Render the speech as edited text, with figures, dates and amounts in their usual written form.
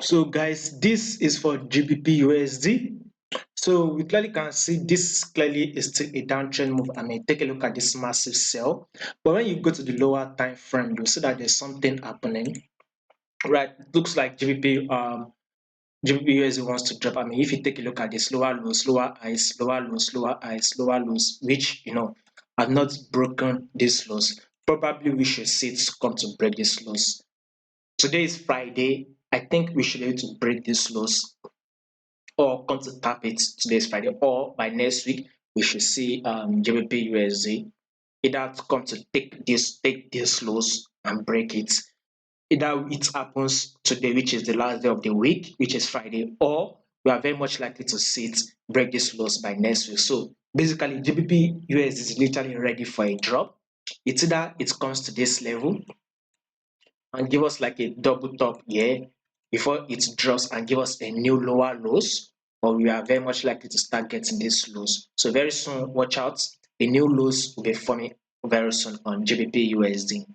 So guys, this is for GBPUSD. So we clearly can see this clearly is still a downtrend move. I mean, take a look at this massive sell. But when you go to the lower time frame, you see that there's something happening. Right? It looks like GBPUSD wants to drop. I mean, if you take a look at this lower lows, lower highs, lower lows, lower highs, lower lows, which have not broken these lows, probably we should see it come to break these lows. Today is Friday. I think we should be able to break these lows or come to tap it today's Friday, or by next week we should see GBP USD either to come to take these lows and break it. Either it happens today, which is the last day of the week, which is Friday, or we are very much likely to see it break these lows by next week. So basically, GBP USD is literally ready for a drop. It's either it comes to this level and give us like a double top here before it drops and give us a new lower lows, or we are very much likely to start getting these lows. So very soon, watch out. The new lows will be forming very soon on GBP USD.